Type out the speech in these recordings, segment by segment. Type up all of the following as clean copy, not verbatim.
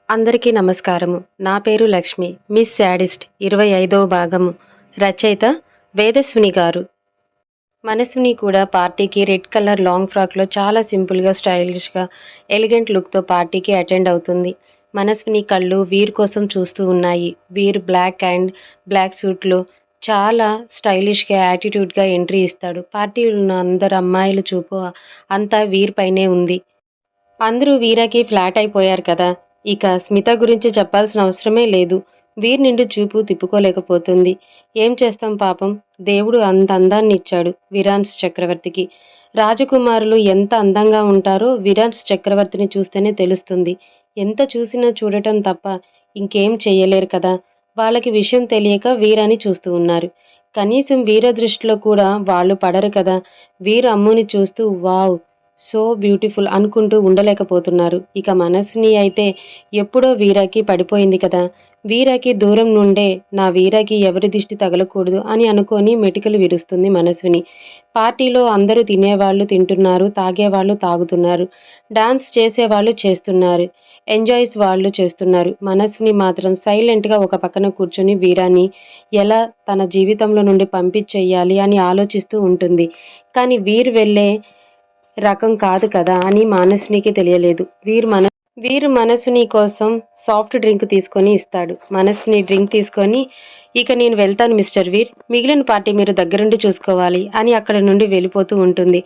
అందరికీ నమస్కారము. నా పేరు లక్ష్మి. మిస్ శాడిస్ట్ 25వ భాగము. రచయిత వేదస్విని గారు. మనస్విని కూడా పార్టీకి రెడ్ కలర్ లాంగ్ ఫ్రాక్లో చాలా సింపుల్గా, స్టైలిష్గా, ఎలిగెంట్ లుక్తో పార్టీకి అటెండ్ అవుతుంది. మనస్విని కళ్ళు వీర్ కోసం చూస్తూ ఉన్నాయి. వీర్ బ్లాక్ సూట్లో చాలా స్టైలిష్గా, యాటిట్యూడ్గా ఎంట్రీ ఇస్తాడు. పార్టీలో ఉన్న అందరు అమ్మాయిల చూపు అంతా వీర్ పైనే ఉంది. అందరూ వీరకి ఫ్లాట్ అయిపోయారు కదా. ఇక స్మిత గురించి చెప్పాల్సిన అవసరమే లేదు. వీర్ నిండు చూపు తిప్పుకోలేకపోతుంది. ఏం చేస్తాం పాపం, దేవుడు అంత అందాన్ని ఇచ్చాడు విరాన్స్ చక్రవర్తికి. రాజకుమారులు ఎంత అందంగా ఉంటారో విరాన్స్ చక్రవర్తిని చూస్తేనే తెలుస్తుంది. ఎంత చూసినా చూడటం తప్ప ఇంకేం చెయ్యలేరు కదా. వాళ్ళకి విషయం తెలియక వీరాని చూస్తూ ఉన్నారు. కనీసం వీర దృష్టిలో కూడా వాళ్ళు పడరు కదా. వీరు అమ్ముని చూస్తూ వావ్, సో బ్యూటిఫుల్ అనుకుంటూ ఉండలేకపోతున్నారు. ఇక మనస్విని అయితే ఎప్పుడో వీరాకి పడిపోయింది కదా. వీరాకి దూరం నుండే నా వీరాకి ఎవరి దిష్టి తగలకూడదు అని అనుకొని మెటికలు విరుస్తుంది మనస్విని. పార్టీలో అందరూ తినేవాళ్ళు తింటున్నారు, తాగేవాళ్ళు తాగుతున్నారు, డాన్స్ చేసేవాళ్ళు చేస్తున్నారు, ఎంజాయ్స్ వాళ్ళు చేస్తున్నారు. మనస్విని మాత్రం సైలెంట్గా ఒక పక్కన కూర్చొని వీరాని ఎలా తన జీవితంలో నుండి పంపించేయాలి అని ఆలోచిస్తూ ఉంటుంది. కానీ వీరు వెళ్ళే రకం కాదు కదా అని మనస్వినికి తెలియలేదు. వీరు మనస్విని కోసం సాఫ్ట్ డ్రింక్ తీసుకొని ఇస్తాడు. మనస్విని డ్రింక్ తీసుకొని, ఇక నేను వెళ్తాను మిస్టర్ వీర్, మిగిలిన పార్టీ మీరు దగ్గరుండి చూసుకోవాలి అని అక్కడ నుండి వెళ్ళిపోతూ ఉంటుంది.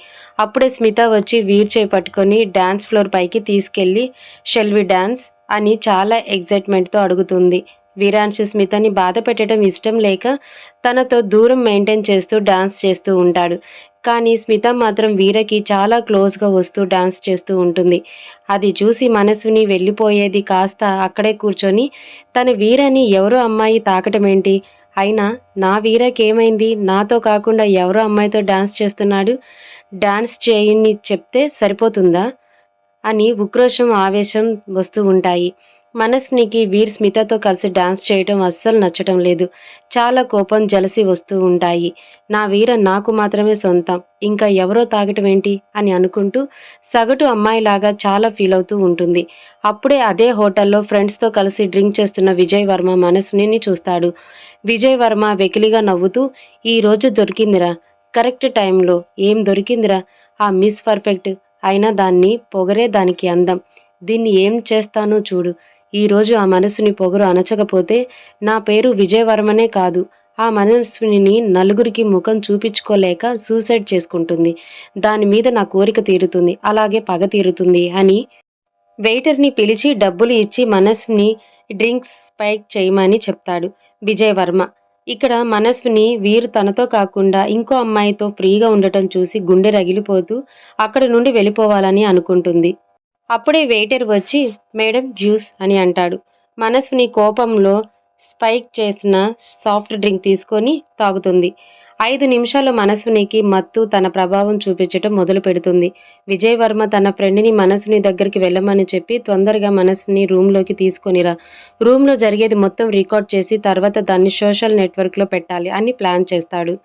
అప్పుడే స్మిత వచ్చి వీర్ చేయి పట్టుకొని డ్యాన్స్ ఫ్లోర్ పైకి తీసుకెళ్లి షెల్ వి డాన్స్ అని చాలా ఎగ్జైట్మెంట్తో అడుగుతుంది. వీరాంశు స్మితని బాధ పెట్టడం ఇష్టం లేక తనతో దూరం మెయింటైన్ చేస్తూ డాన్స్ చేస్తూ ఉంటాడు. కానీ స్మిత మాత్రం వీరకి చాలా క్లోజ్గా వస్తూ డాన్స్ చేస్తూ ఉంటుంది. అది చూసి మనస్విని వెళ్ళిపోయేది కాస్త అక్కడే కూర్చొని తన వీరని ఎవరో అమ్మాయి తాకటం ఏంటి, అయినా నా వీరకేమైంది, నాతో కాకుండా ఎవరో అమ్మాయితో డాన్స్ చేస్తున్నాడు, డాన్స్ చేయని చెప్తే సరిపోతుందా అని ఉక్రోషం, ఆవేశం వస్తూ ఉంటాయి. మనస్వినికి వీర్ స్మితతో కలిసి డాన్స్ చేయటం అస్సలు నచ్చటం లేదు. చాలా కోపం, జలసి వస్తూ ఉంటాయి. నా వీర నాకు మాత్రమే సొంతం, ఇంకా ఎవరో తాగటం ఏంటి అని అనుకుంటూ సగటు అమ్మాయిలాగా చాలా ఫీల్ అవుతూ ఉంటుంది. అప్పుడే అదే హోటల్లో ఫ్రెండ్స్తో కలిసి డ్రింక్ చేస్తున్న విజయ్ వర్మ మనస్విని చూస్తాడు. విజయ్ వర్మ వెకిలిగా నవ్వుతూ, ఈరోజు దొరికిందిరా, కరెక్ట్ టైంలో. ఏం దొరికిందిరా, ఆ మిస్ పర్ఫెక్ట్ అయినా దాన్ని పొగరే దానికి అందం. దీన్ని ఏం చేస్తానో చూడు. ఈరోజు ఆ మనసుని పొగరు అణచకపోతే నా పేరు విజయవర్మనే కాదు, ఆ మనస్విని నలుగురికి ముఖం చూపించుకోలేక సూసైడ్ చేసుకుంటుంది. దాని మీద నా కోరిక తీరుతుంది, అలాగే పగ తీరుతుంది అని వెయిటర్ని పిలిచి డబ్బులు ఇచ్చి మనస్విని డ్రింక్స్ స్పైక్ చేయమని చెప్తాడు విజయవర్మ. ఇక్కడ మనస్విని వీరు తనతో కాకుండా ఇంకో అమ్మాయితో ఫ్రీగా ఉండటం చూసి గుండె రగిలిపోతూ అక్కడి నుండి వెళ్ళిపోవాలని అనుకుంటుంది. అప్పుడే వెయిటర్ వచ్చి మేడం జ్యూస్ అని అంటాడు. మనస్విని కోపంలో స్పైక్ చేసిన సాఫ్ట్ డ్రింక్ తీసుకొని తాగుతుంది. 5 నిమిషాల్లో మనస్వినికి మత్తు తన ప్రభావం చూపించటం మొదలు పెడుతుంది. విజయ్ వర్మ తన ఫ్రెండ్ని మనస్విని దగ్గరికి వెళ్ళమని చెప్పి తొందరగా మనస్విని రూమ్లోకి తీసుకొనిరా, రూమ్లో జరిగేది మొత్తం రికార్డ్ చేసి తర్వాత దాన్ని సోషల్ నెట్వర్క్లో పెట్టాలి అని ప్లాన్ చేస్తాడు.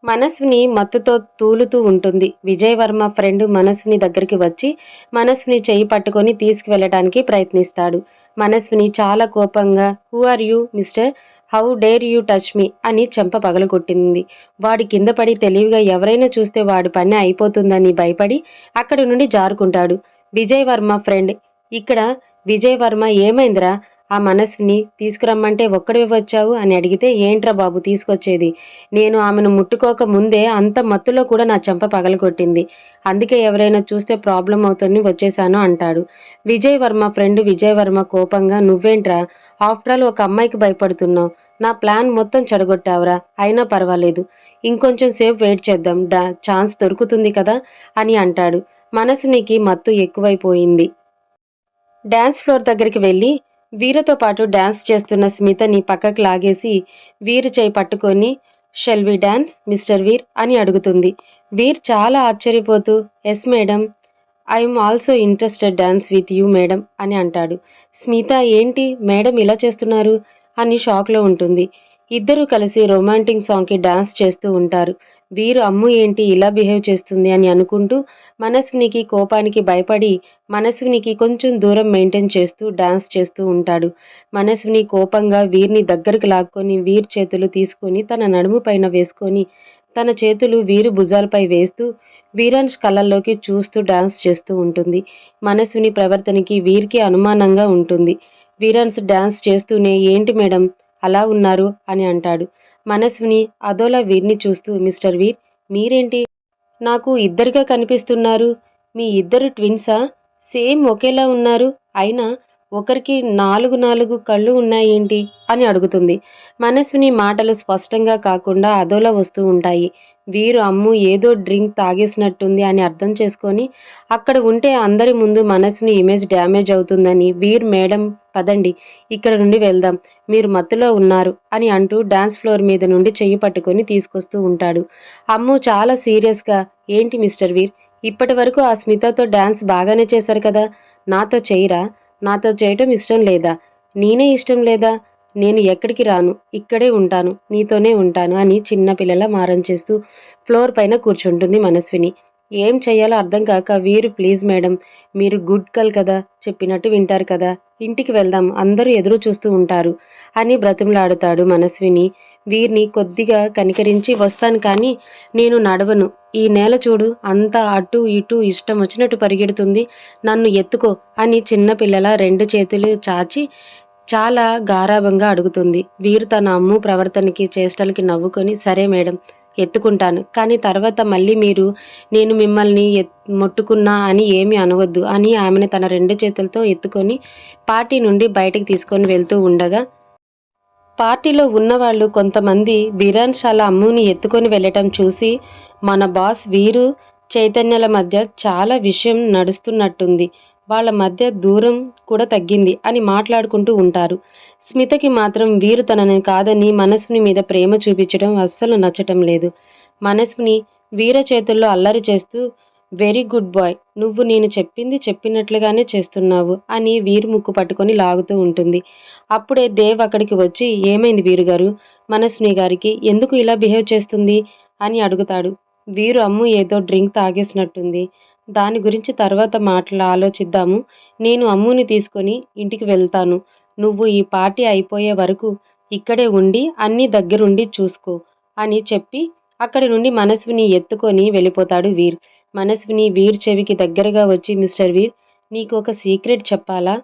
మనస్విని మత్తుతో తూలుతూ ఉంటుంది. విజయ్ వర్మ ఫ్రెండ్ మనస్విని దగ్గరికి వచ్చి మనస్విని చెయ్యి పట్టుకొని తీసుకువెళ్ళటానికి ప్రయత్నిస్తాడు. మనస్విని చాలా కోపంగా who are you mister, how dare you touch me అని చెంప పగలగొట్టింది. వాడి కింద పడి తెలివిగా ఎవరైనా చూస్తే వాడి పని అయిపోతుందని భయపడి అక్కడి నుండి జారుకుంటాడు. విజయ్ వర్మ ఫ్రెండ్ ఇక్కడ విజయ్ వర్మ ఏమైందిరా, ఆ మనస్విని తీసుకురమ్మంటే ఒక్కడివే వచ్చావు అని అడిగితే, ఏంట్రా బాబు తీసుకొచ్చేది, నేను ఆమెను ముట్టుకోక ముందే అంత మత్తులో కూడా నా చెంప పగలగొట్టింది, అందుకే ఎవరైనా చూస్తే ప్రాబ్లం అవుతుందని వచ్చేశాను అంటాడు. విజయ్ వర్మ ఫ్రెండ్ విజయ్ వర్మ కోపంగా, నువ్వేంట్రా, ఆఫ్టర్ ఆల్ ఒక అమ్మాయికి భయపడుతున్నావు, నా ప్లాన్ మొత్తం చెడగొట్టావురా, అయినా పర్వాలేదు, ఇంకొంచెం సేపు వెయిట్ చేద్దాం, ఛాన్స్ దొరుకుతుంది కదా అని అంటాడు. మనస్వినికి మత్తు ఎక్కువైపోయింది. డాన్స్ ఫ్లోర్ దగ్గరికి వెళ్ళి వీరతో పాటు డాన్స్ చేస్తున్న స్మితని పక్కకు లాగేసి వీరు చేయి పట్టుకొని shall we dance mister Veer అని అడుగుతుంది. వీర్ చాలా ఆశ్చర్యపోతూ yes madam, I'm also interested dance with you madam అని అంటాడు. స్మిత ఏంటి మేడం ఇలా చేస్తున్నారు అని షాక్లో ఉంటుంది. ఇద్దరూ కలిసి రొమాంటిక్ సాంగ్కి డాన్స్ చేస్తూ ఉంటారు. వీరు అమ్ము ఏంటి ఇలా బిహేవ్ చేస్తుంది అని అనుకుంటూ మనస్వినికి కోపానికి భయపడి మనస్వినికి కొంచెం దూరం మెయింటైన్ చేస్తూ డాన్స్ చేస్తూ ఉంటాడు. మనస్విని కోపంగా వీర్ని దగ్గరకు లాక్కొని వీర్ చేతులు తీసుకొని తన నడుము పైన వేసుకొని తన చేతులు వీరు భుజాలపై వేస్తూ వీరాన్స్ కళ్ళల్లోకి చూస్తూ డాన్స్ చేస్తూ ఉంటుంది. మనస్విని ప్రవర్తనకి వీరికి అనుమానంగా ఉంటుంది. వీరాన్స్ డాన్స్ చేస్తూనే ఏంటి మేడం అలా ఉన్నారు అని అంటాడు. మనస్విని అదోలా వీర్ని చూస్తూ మిస్టర్ వీర్ మీరేంటి నాకు ఇద్దరుగా కనిపిస్తున్నారు. మీ ఇద్దరు ట్విన్సా? సేమ్ ఒకేలా ఉన్నారు. అయినా ఒకరికి 4 కళ్ళు ఉన్నాయేంటి అని అడుగుతుంది. మనస్విని మాటలు స్పష్టంగా కాకుండా అదోలా వస్తూ ఉంటాయి. వీరు అమ్ము ఏదో డ్రింక్ తాగేసినట్టుంది అని అర్థం చేసుకొని అక్కడ ఉంటే అందరి ముందు మనస్విని ఇమేజ్ డ్యామేజ్ అవుతుందని మేడం పదండి ఇక్కడ నుండి వెళ్దాం మీరు మత్తులో ఉన్నారు అని అంటూ డాన్స్ ఫ్లోర్ మీద నుండి చెయ్యి పట్టుకొని తీసుకొస్తూ ఉంటాడు. అమ్ము చాలా సీరియస్గా ఏంటి మిస్టర్ వీర్ ఇప్పటి వరకు ఆ స్మితతో డాన్స్ బాగానే చేశారు కదా నాతో చేయరా నాతో చేయటం ఇష్టం లేదా నేనే ఇష్టం లేదా నేను ఎక్కడికి రాను ఇక్కడే ఉంటాను నీతోనే ఉంటాను అని చిన్నపిల్లల మారం చేస్తూ ఫ్లోర్ పైన కూర్చుంటుంది మనస్విని. ఏం చెయ్యాలో అర్థం కాక వీరు ప్లీజ్ మేడం మీరు గుడ్ గర్ల్ కదా చెప్పినట్టు వింటారు కదా ఇంటికి వెళ్దాం అందరూ ఎదురు చూస్తూ ఉంటారు అని బ్రతిమలాడుతాడు మనస్విని. వీరిని కొద్దిగా కనికరించి వస్తాను కానీ నేను నడవను ఈ నేల చూడు అంతా అటు ఇటు ఇష్టం వచ్చినట్టు పరిగెడుతుంది నన్ను ఎత్తుకో అని చిన్నపిల్లల 2 చేతులు చాచి చాలా గారాబంగా అడుగుతుంది. వీరు తన అమ్ము ప్రవర్తనకి చేష్టలకి నవ్వుకొని సరే మేడం ఎత్తుకుంటాను కానీ తర్వాత మళ్ళీ మీరు నేను మిమ్మల్ని మొట్టుకున్నా అని ఏమీ అనవద్దు అని ఆమెను తన 2 చేతులతో ఎత్తుకొని పార్టీ నుండి బయటకు తీసుకొని వెళ్తూ ఉండగా పార్టీలో ఉన్నవాళ్ళు కొంతమంది బిరాన్షాల అమ్ముని ఎత్తుకొని వెళ్ళటం చూసి మన బాస్ వీరు చైతన్యల మధ్య చాలా విషయం నడుస్తున్నట్టుంది వాళ్ళ మధ్య దూరం కూడా తగ్గింది అని మాట్లాడుకుంటూ ఉంటారు. స్మితకి మాత్రం వీరు తనని కాదని మనస్విని మీద ప్రేమ చూపించడం అస్సలు నచ్చటం లేదు. మనస్విని వీర చేతుల్లో అల్లరి చేస్తూ వెరీ గుడ్ బాయ్ నువ్వు నేను చెప్పింది చెప్పినట్లుగానే చేస్తున్నావు అని వీరు ముక్కు పట్టుకొని లాగుతూ ఉంటుంది. అప్పుడే దేవ్ అక్కడికి వచ్చి ఏమైంది వీరుగారు మనస్విని గారికి ఎందుకు ఇలా బిహేవ్ చేస్తుంది అని అడుగుతాడు. వీరు అమ్ము ఏదో డ్రింక్ తాగేసినట్టుంది దాని గురించి తర్వాత ఆలోచిద్దాము నేను అమ్ముని తీసుకొని ఇంటికి వెళ్తాను నువ్వు ఈ పార్టీ అయిపోయే వరకు ఇక్కడే ఉండి అన్ని దగ్గరుండి చూసుకో అని చెప్పి అక్కడి నుండి మనస్విని ఎత్తుకొని వెళ్ళిపోతాడు వీర్. మనస్విని వీర్ చెవికి దగ్గరగా వచ్చి మిస్టర్ వీర్ నీకు ఒక సీక్రెట్ చెప్పాలా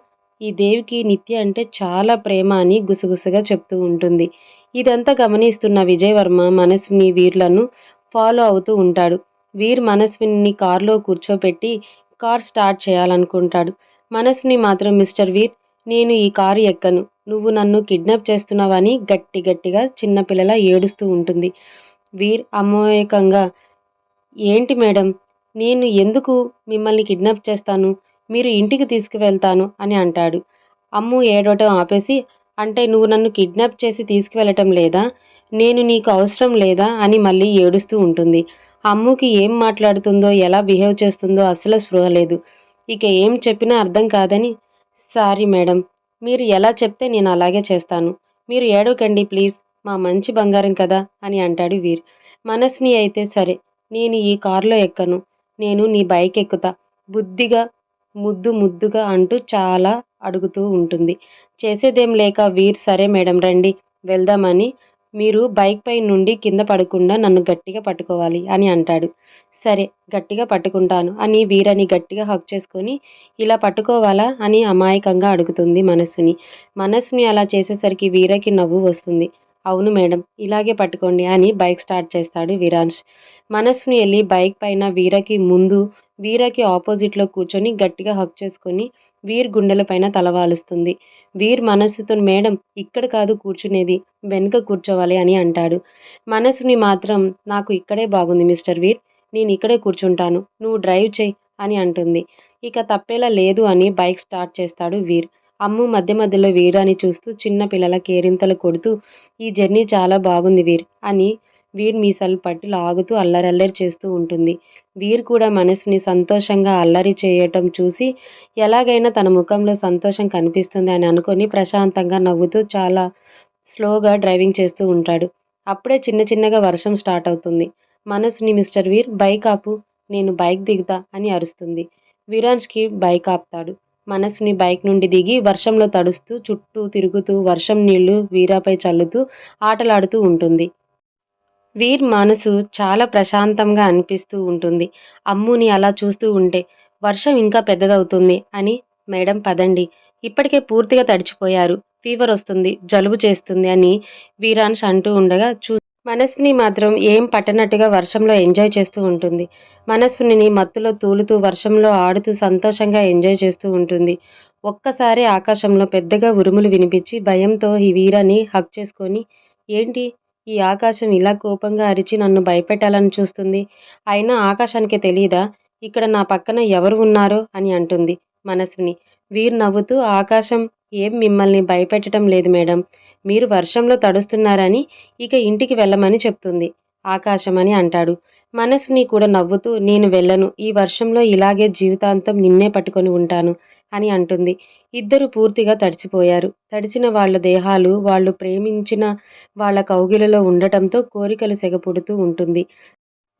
ఈ దేవికి నిత్య అంటే చాలా ప్రేమ అని గుసగుసగా చెప్తూ ఉంటుంది. ఇదంతా గమనిస్తున్న విజయవర్మ మనస్విని వీర్లను ఫాలో అవుతూ ఉంటాడు. వీర్ మనస్విని కారులో కూర్చోపెట్టి కార్ స్టార్ట్ చేయాలనుకుంటాడు. మనస్విని మాత్రం మిస్టర్ వీర్ నేను ఈ కారు ఎక్కను నువ్వు నన్ను కిడ్నాప్ చేస్తున్నావని గట్టిగా చిన్నపిల్లల ఏడుస్తూ ఉంటుంది. వీర్ అమాయకంగా ఏంటి మేడం నేను ఎందుకు మిమ్మల్ని కిడ్నాప్ చేస్తాను మీరు ఇంటికి తీసుకువెళ్తాను అని అంటాడు. అమ్ము ఏడవటం ఆపేసి అంటే నువ్వు నన్ను కిడ్నాప్ చేసి తీసుకువెళ్ళటం లేదా నేను నీకు అవసరం లేదా అని మళ్ళీ ఏడుస్తూ ఉంటుంది. అమ్ముకి ఏం మాట్లాడుతుందో ఎలా బిహేవ్ చేస్తుందో అస్సలు స్పృహ లేదు. ఇక ఏం చెప్పినా అర్థం కాదని సారీ మేడం మీరు ఎలా చెప్తే నేను అలాగే చేస్తాను మీరు ఏడవకండి ప్లీజ్ మా మంచి బంగారం కదా అని అంటాడు వీర్. మనస్ని అయితే సరే నేను ఈ కారులో ఎక్కను నేను నీ బైక్ ఎక్కుతా బుద్ధిగా ముద్దుగా అంటూ చాలా అడుగుతూ ఉంటుంది. చేసేదేం లేక వీర్ సరే మేడం రండి వెళ్దామని మీరు బైక్ పై నుండి కింద పడకుండా నన్ను గట్టిగా పట్టుకోవాలి అని అంటాడు. సరే గట్టిగా పట్టుకుంటాను అని వీరని గట్టిగా హక్ చేసుకొని ఇలా పట్టుకోవాలా అని అమాయకంగా అడుగుతుంది మనస్సుని. మనస్సుని అలా చేసేసరికి వీరకి నవ్వు వస్తుంది. అవును మేడం ఇలాగే పట్టుకోండి అని బైక్ స్టార్ట్ చేస్తాడు వీరాంశ్. మనస్సుని వెళ్ళి బైక్ పైన వీరకి ఆపోజిట్లో కూర్చొని గట్టిగా హక్ చేసుకొని వీర్ గుండెల పైన తలవాలుస్తుంది. వీర్ మనస్సుతో మేడం ఇక్కడ కాదు కూర్చునేది వెనుక కూర్చోవాలి అని అంటాడు. మనస్సుని మాత్రం నాకు ఇక్కడే బాగుంది మిస్టర్ వీర్ నేను ఇక్కడే కూర్చుంటాను నువ్వు డ్రైవ్ చెయ్యి అని అంటుంది. ఇక తప్పేలా లేదు అని బైక్ స్టార్ట్ చేస్తాడు వీర్. అమ్ము మధ్యలో వీరాని చూస్తూ చిన్న పిల్లల కేరింతలు కొడుతూ ఈ జర్నీ చాలా బాగుంది వీర్ అని వీర్ మీసాలు పట్టి లాగుతూ అల్లరల్లరి చేస్తూ ఉంటుంది. వీర్ కూడా మనసుని సంతోషంగా అల్లరి చేయటం చూసి ఎలాగైనా తన ముఖంలో సంతోషం కనిపిస్తుంది అని అనుకొని ప్రశాంతంగా నవ్వుతూ చాలా స్లోగా డ్రైవింగ్ చేస్తూ ఉంటాడు. అప్పుడే చిన్నగా వర్షం స్టార్ట్ అవుతుంది. మనసుని మిస్టర్ వీర్ బైక్ ఆపు నేను బైక్ దిగుతా అని అరుస్తుంది. విరాన్స్‌కి బైక్ ఆపుతాడు. మనస్విని బైక్ నుండి దిగి వర్షంలో తడుస్తూ చుట్టూ తిరుగుతూ వర్షం నీళ్లు వీరాపై చల్లుతూ ఆటలాడుతూ ఉంటుంది. వీర్ మనసు చాలా ప్రశాంతంగా అనిపిస్తూ ఉంటుంది. అమ్ముని అలా చూస్తూ ఉంటే. వర్షం ఇంకా పెద్దదవుతుంది అని మేడం పదండి. ఇప్పటికే పూర్తిగా తడిచిపోయారు. ఫీవరొస్తుంది, జలుబు చేస్తుంది అని వీరాన్ష్ అంటూ ఉండగా మనస్విని మాత్రం ఏం పట్టనట్టుగా వర్షంలో ఎంజాయ్ చేస్తూ ఉంటుంది. మనస్వినిని మత్తులో తూలుతూ వర్షంలో ఆడుతూ సంతోషంగా ఎంజాయ్ చేస్తూ ఉంటుంది. ఒక్కసారి ఆకాశంలో పెద్దగా ఉరుములు వినిపించి భయంతో ఈ వీరాని హగ్ చేసుకొని, ఏంటి ఈ ఆకాశం ఇలా కోపంగా అరిచి నన్ను భయపెట్టాలని చూస్తుంది. అయినా ఆకాశానికి తెలీదా ఇక్కడ నా పక్కన ఎవరు ఉన్నారో అని అంటుంది మనస్విని. వీర్ నవ్వుతూ ఆకాశం ఏం మిమ్మల్ని భయపెట్టడం లేదు మేడం. మీరు వర్షంలో తడుస్తున్నారని ఇక ఇంటికి వెళ్ళమని చెప్తుంది. ఆకాశం అని అంటాడు. మనస్విని కూడా నవ్వుతూ నేను వెళ్ళను. ఈ వర్షంలో ఇలాగే జీవితాంతం నిన్నే పట్టుకొని ఉంటాను అని అంటుంది. ఇద్దరు పూర్తిగా తడిసిపోయారు. తడిసిన వాళ్ళ దేహాలు వాళ్ళు ప్రేమించిన వాళ్ళ కౌగిలిలో ఉండటంతో కోరికలు సెగపుడుతూ ఉంటుంది.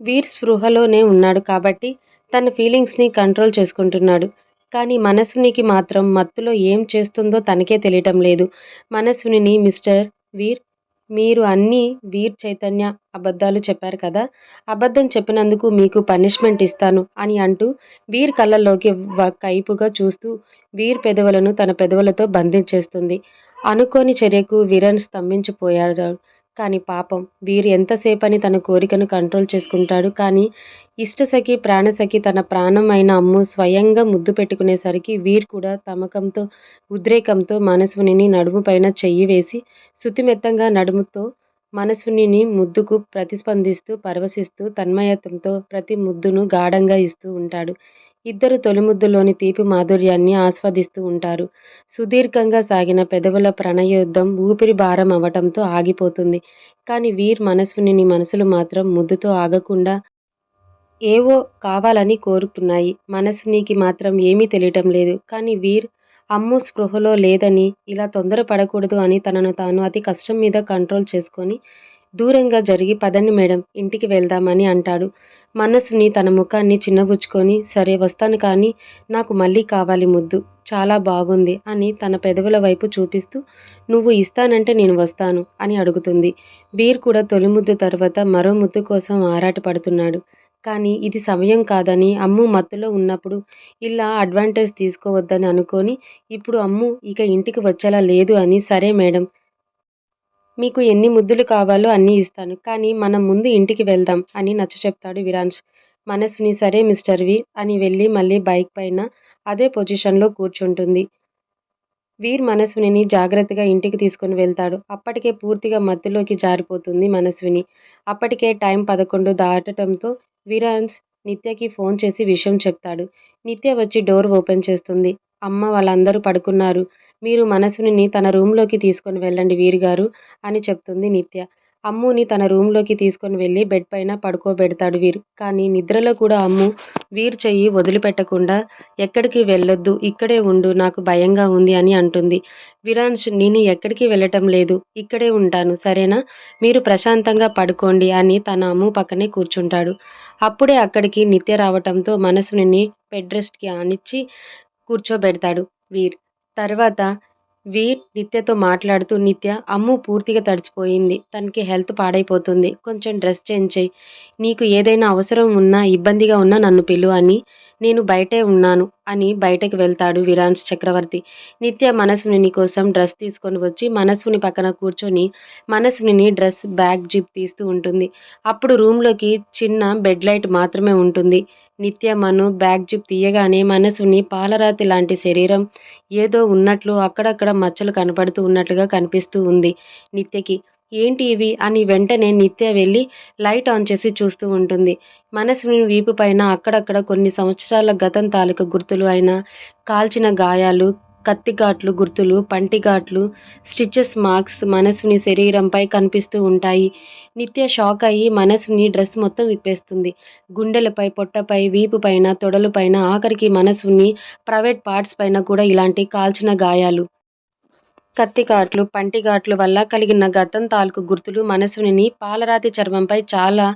వీర్ స్పృహలోనే ఉన్నాడు కాబట్టి తన ఫీలింగ్స్‌ని కంట్రోల్ చేసుకుంటున్నాడు. కానీ మనస్వినికి మాత్రం మత్తులో ఏం చేస్తుందో తనకే తెలియటం లేదు. మనస్వినిని మిస్టర్ వీర్ మీరు అన్నీ వీర్ చైతన్య అబద్ధాలు చెప్పారు కదా! అబద్ధం చెప్పినందుకు మీకు పనిష్మెంట్ ఇస్తాను అని అంటూ వీర్ కళ్ళల్లోకి కైపుగా చూస్తూ వీర్ పెదవులను తన పెదవులతో బంధించేస్తుంది. అనుకోని చర్యకు విరణ్ స్తంభించిపోయాడు. కానీ పాపం వీరు ఎంతసేపని తన కోరికను కంట్రోల్ చేసుకుంటాడు. కానీ ఇష్టసఖి, ప్రాణసఖి తన ప్రాణం అయిన అమ్ము స్వయంగా ముద్దు పెట్టుకునేసరికి వీర్ కూడా తమకంతో ఉద్రేకంతో మనస్వినిని నడుము పైన చెయ్యి వేసి శుతిమెత్తంగా నడుముతో మనస్వినిని ముద్దుకు ప్రతిస్పందిస్తూ పరవశిస్తూ తన్మయత్వంతో ప్రతి ముద్దును గాఢంగా ఇస్తూ ఉంటాడు. ఇద్దరు తొలిముద్దులోని తీపి మాధుర్యాన్ని ఆస్వాదిస్తూ ఉంటారు. సుదీర్ఘంగా సాగిన పెదవుల ప్రణయయుద్ధం ఊపిరి భారం అవటంతో ఆగిపోతుంది. కానీ వీర్ మనస్విని మనసులు మాత్రం ముద్దుతో ఆగకుండా ఏవో కావాలని కోరుతున్నాయి. మనస్వినికి మాత్రం ఏమీ తెలియటం లేదు. కానీ వీర్ అమ్ము స్పృహలో లేదని, ఇలా తొందరపడకూడదు అని తనను తాను అతి కష్టం మీద కంట్రోల్ చేసుకొని దూరంగా జరిగి పదండి మేడం ఇంటికి వెళ్దామని అంటాడు. మనస్సుని తన ముఖాన్ని చిన్నబుచ్చుకొని సరే వస్తాను కానీ నాకు మళ్ళీ కావాలి ముద్దు. చాలా బాగుంది అని తన పెదవుల వైపు చూపిస్తూ నువ్వు ఇస్తానంటే నేను వస్తాను అని అడుగుతుంది. వీర్ కూడా తొలి ముద్దు తర్వాత మరో ముద్దు కోసం ఆరాటపడుతున్నాడు. కానీ ఇది సమయం కాదని అమ్ము మత్తులో ఉన్నప్పుడు ఇలా అడ్వాంటేజ్ తీసుకోవద్దని అనుకొని ఇప్పుడు అమ్ము ఇక ఇంటికి వచ్చేలా లేదు అని సరే మేడం మీకు ఎన్ని ముద్దులు కావాలో అన్నీ ఇస్తాను. కానీ మనం ముందు ఇంటికి వెళ్దాం అని నచ్చచెప్తాడు విరాన్స్. మనస్విని సరే మిస్టర్ వి అని వెళ్ళి మళ్ళీ బైక్ పైన అదే పొజిషన్‌లో కూర్చుంటుంది. వీర్ మనస్వినిని జాగ్రత్తగా ఇంటికి తీసుకొని వెళ్తాడు. అప్పటికే పూర్తిగా మత్తులోకి జారిపోతుంది మనస్విని. అప్పటికే టైం 11 దాటటంతో విరాన్స్ నిత్యకి ఫోన్ చేసి విషయం చెప్తాడు. నిత్య వచ్చి డోర్ ఓపెన్ చేస్తుంది. అమ్మ వాళ్ళందరూ పడుకున్నారు. మీరు మనస్వినిని తన రూమ్‌లోకి తీసుకొని వెళ్ళండి వీరుగారు అని చెప్తుంది నిత్య. అమ్ముని తన రూమ్‌లోకి తీసుకొని వెళ్ళి బెడ్ పైన పడుకోబెడతాడు వీర్. కానీ నిద్రలో కూడా అమ్ము వీర్ చెయ్యి వదిలిపెట్టకుండా ఎక్కడికి వెళ్ళొద్దు ఇక్కడే ఉండు నాకు భయంగా ఉంది అని అంటుంది. విరాన్స్ నేను ఎక్కడికి వెళ్ళటం లేదు. ఇక్కడే ఉంటాను సరేనా? మీరు ప్రశాంతంగా పడుకోండి అని తన అమ్ము పక్కనే కూర్చుంటాడు. అప్పుడే అక్కడికి నిత్య రావటంతో మనస్వినిని బెడ్ రెస్ట్‌కి ఆనిచ్చి కూర్చోబెడతాడు వీర్. తర్వాత వీర్ నిత్యతో మాట్లాడుతూ నిత్య అమ్ము పూర్తిగా తడిచిపోయింది. తనకి హెల్త్ పాడైపోతుంది. కొంచెం డ్రెస్ చేంజ్ చెయ్యి. నీకు ఏదైనా అవసరం ఉన్నా ఇబ్బందిగా ఉన్నా నన్ను పిలు అని నేను బయటే ఉన్నాను అని బయటకు వెళ్తాడు విరాన్స్ చక్రవర్తి. నిత్య మనస్విని కోసం డ్రెస్ తీసుకొని వచ్చి మనస్విని పక్కన కూర్చొని మనస్విని డ్రెస్ బ్యాగ్ జిప్ తీస్తూ ఉంటుంది. అప్పుడు రూమ్‌లోకి చిన్న బెడ్ లైట్ మాత్రమే ఉంటుంది. నిత్య మను బ్యాగ్ జిప్ తీయగానే మనస్విని పాలరాతి లాంటి శరీరం ఏదో ఉన్నట్లు అక్కడక్కడ మచ్చలు కనపడుతూ ఉన్నట్లుగా కనిపిస్తూ ఉంది నిత్యకి. ఏంటి ఇవి అని వెంటనే నిత్య వెళ్ళి లైట్ ఆన్ చేసి చూస్తూ ఉంటుంది. మనస్విని వీపు పైన అక్కడక్కడ కొన్ని సంవత్సరాల గతం తాలూకు గుర్తులు అయిన కాల్చిన గాయాలు, కత్తిఘాట్లు గుర్తులు, పంటిఘాట్లు, స్టిచెస్ మార్క్స్ మనస్విని శరీరంపై కనిపిస్తూ ఉంటాయి. నిత్య షాక్ అయ్యి మనస్విని డ్రెస్ మొత్తం విప్పేస్తుంది. గుండెలపై, పొట్టపై, వీపు పైన, తొడలు పైన ఆఖరికి మనస్విని ప్రైవేట్ పార్ట్స్ పైన కూడా ఇలాంటి కాల్చిన గాయాలు, కత్తిఘాట్లు, పంటిఘాట్లు వల్ల కలిగిన గతం తాలూకు గుర్తులు మనస్విని పాలరాతి చర్మంపై చాలా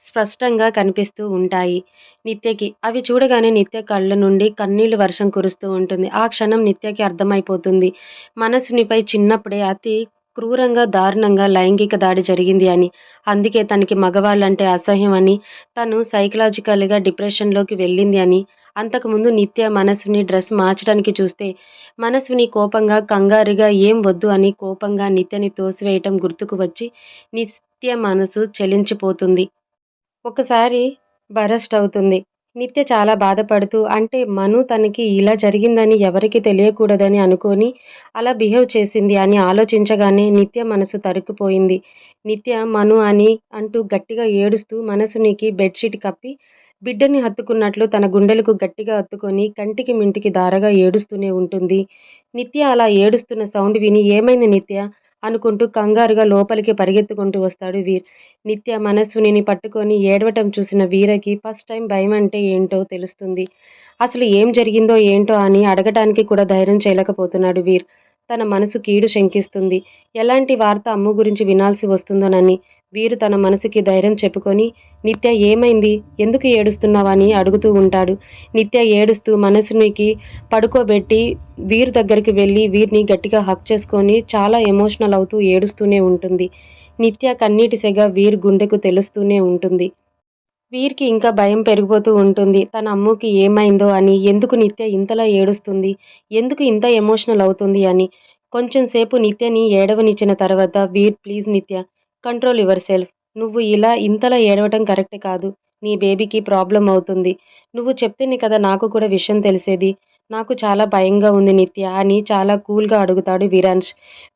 స్పష్టంగా కనిపిస్తూ ఉంటాయి నిత్యకి. అవి చూడగానే నిత్య కళ్ళ నుండి కన్నీళ్లు వర్షం కురుస్తూ ఉంటుంది. ఆ క్షణం నిత్యకి అర్థమైపోతుంది. మనస్వినిపై చిన్నప్పుడే అతి క్రూరంగా, దారుణంగా లైంగిక దాడి జరిగింది అని. అందుకే తనకి మగవాళ్ళంటే అసహ్యం అని, తను సైకలాజికల్‌గా డిప్రెషన్‌లోకి వెళ్ళింది అని. అంతకుముందు నిత్య మనస్విని డ్రెస్ మార్చడానికి చూస్తే, మనస్విని కోపంగా, కంగారుగా ఏం వద్దు అని కోపంగా నిత్యని తోసివేయటం గుర్తుకు వచ్చి నిత్య మనసు చలించిపోతుంది. ఒకసారి బరస్ట్ అవుతుంది. నిత్య చాలా బాధపడుతూ అంటే మను తనకి ఇలా జరిగిందని ఎవరికీ తెలియకూడదని అనుకోని అలా బిహేవ్ చేసింది అని ఆలోచించగానే నిత్య మనసు తరుక్కుపోయింది. నిత్య మను అని అంటూ గట్టిగా ఏడుస్తూ మనసునికి బెడ్‌షీట్ కప్పి బిడ్డని హత్తుకున్నట్లు తన గుండెలకు గట్టిగా హత్తుకొని కంటికి మింటికి ధారగా ఏడుస్తూనే ఉంటుంది. నిత్య అలా ఏడుస్తున్న సౌండ్ విని "ఏమైంది నిత్య?" అనుకుంటూ కంగారుగా లోపలికి పరిగెత్తుకుంటూ వస్తాడు వీర్. నిత్య మనస్వినిని పట్టుకొని ఏడవటం చూసిన వీరకి ఫస్ట్ టైం భయమంటే ఏంటో తెలుస్తుంది. అసలు ఏం జరిగిందో ఏంటో అని అడగటానికి కూడా ధైర్యం చేయలేకపోతున్నాడు వీర్. తన మనసు కీడు శంకిస్తుంది. ఎలాంటి వార్త అమ్ము గురించి వినాల్సి వస్తుందోనని. వీరు తన మనసుకి ధైర్యం చెప్పుకొని నిత్య ఏమైంది? ఎందుకు ఏడుస్తున్నావని అడుగుతూ ఉంటాడు. నిత్య ఏడుస్తూ మనసునికి పడుకోబెట్టి వీర్ దగ్గరికి వెళ్ళి వీర్‌ని గట్టిగా హగ్ చేసుకొని చాలా ఎమోషనల్ అవుతూ ఏడుస్తూనే ఉంటుంది. నిత్య కన్నీటి సెగ వీర్ గుండెకు తెలుస్తూనే ఉంటుంది. వీర్‌కి ఇంకా భయం పెరిగిపోతూ ఉంటుంది. తన అమ్ముకి ఏమైందో అని, ఎందుకు నిత్య ఇంతలా ఏడుస్తుంది? ఎందుకు ఇంత ఎమోషనల్ అవుతుంది అని. కొంచెం సేపు నిత్యని ఏడవనిచ్చిన తర్వాత వీర్ ప్లీజ్ నిత్య కంట్రోల్ యువర్ సెల్ఫ్. నువ్వు ఇలా ఇంతలా ఏడవటం కరెక్ట్ కాదు. నీ బేబీకి ప్రాబ్లమ్ అవుతుంది. నువ్వు చెప్తేనే కదా నాకు కూడా విషయం తెలిసేది. నాకు చాలా భయంగా ఉంది నిత్య అని చాలా కూల్‌గా అడుగుతాడు విరాన్స్.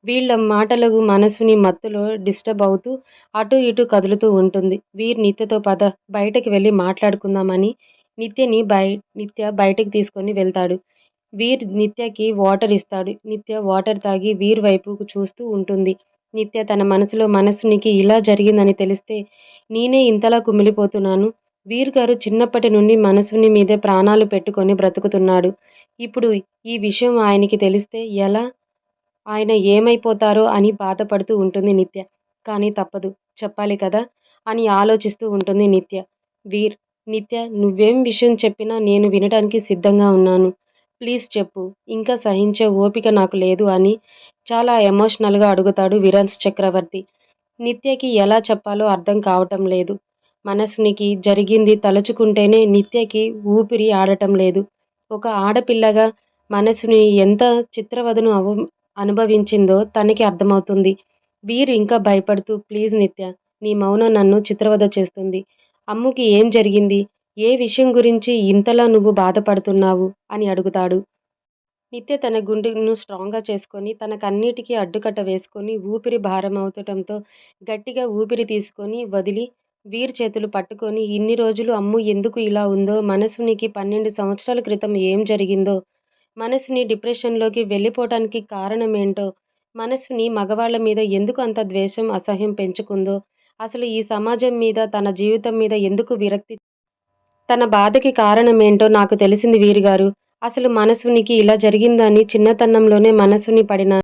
వీళ్ళ మాటలకు మనసుని మత్తులో డిస్టర్బ్ అవుతూ అటూ ఇటూ కదులుతూ ఉంటుంది. వీర్ నిత్యతో పద బయటకి వెళ్ళి మాట్లాడుకుందామని నిత్య బయటకి తీసుకొని వెళ్తాడు. వీర్ నిత్యకి వాటర్ ఇస్తాడు. నిత్య వాటర్ తాగి వీర్ వైపుకు చూస్తూ ఉంటుంది. నిత్య తన మనసులో మనస్సునికి ఇలా జరిగిందని తెలిస్తే నేనే ఇంతలా కుమిలిపోతున్నాను. వీర్ గారు చిన్నప్పటి నుండి మనస్సుని మీదే ప్రాణాలు పెట్టుకొని బ్రతుకుతున్నాడు. ఇప్పుడు ఈ విషయం ఆయనకి తెలిస్తే ఎలా? ఆయన ఏమైపోతారో అని బాధపడుతూ ఉంటుంది నిత్య. కానీ తప్పదు. చెప్పాలి కదా! అని ఆలోచిస్తూ ఉంటుంది నిత్య. వీర్, నిత్య నువ్వేం విషయం చెప్పినా నేను వినటానికి సిద్ధంగా ఉన్నాను. ప్లీజ్ చెప్పు. ఇంకా సహించే ఓపిక నాకు లేదు అని చాలా ఎమోషనల్‌గా అడుగుతాడు విరాన్స్ చక్రవర్తి. నిత్యకి ఎలా చెప్పాలో అర్థం కావటం లేదు. మనస్వినికి జరిగింది తలుచుకుంటేనే నిత్యకి ఊపిరి ఆడటం లేదు. ఒక ఆడపిల్లగా మనస్విని ఎంత చిత్రవదను అనుభవించిందో తనకి అర్థమవుతుంది. వీరు ఇంకా భయపడుతూ ప్లీజ్ నిత్య నీ మౌనం నన్ను చిత్రవద చేస్తుంది. అమ్ముకి ఏం జరిగింది? ఏ విషయం గురించి ఇంతలా నువ్వు బాధపడుతున్నావు? అని అడుగుతాడు. నిత్య తన గుండెను స్ట్రాంగ్‌గా చేసుకొని, తన కన్నీటికి అడ్డుకట్ట వేసుకొని, ఊపిరి భారమవుతటంతో గట్టిగా ఊపిరి తీసుకొని వదిలి, వీర్ చేతులు పట్టుకొని, ఇన్ని రోజులు అమ్ము ఎందుకు ఇలా ఉందో, మనస్వినికి 12 సంవత్సరాల క్రితం ఏం జరిగిందో, మనస్విని డిప్రెషన్‌లోకి వెళ్ళిపోవటానికి కారణమేంటో, మనస్విని మగవాళ్ళ మీద ఎందుకు అంత ద్వేషం, అసహ్యం పెంచుకుందో, అసలు ఈ సమాజం మీద, తన జీవితం మీద ఎందుకు విరక్తి తన బాధకి కారణమేంటో నాకు తెలిసింది వీరుగారు. అసలు మనస్వినికి ఇలా జరిగిందని చిన్నతనంలోనే మనస్విని పడిన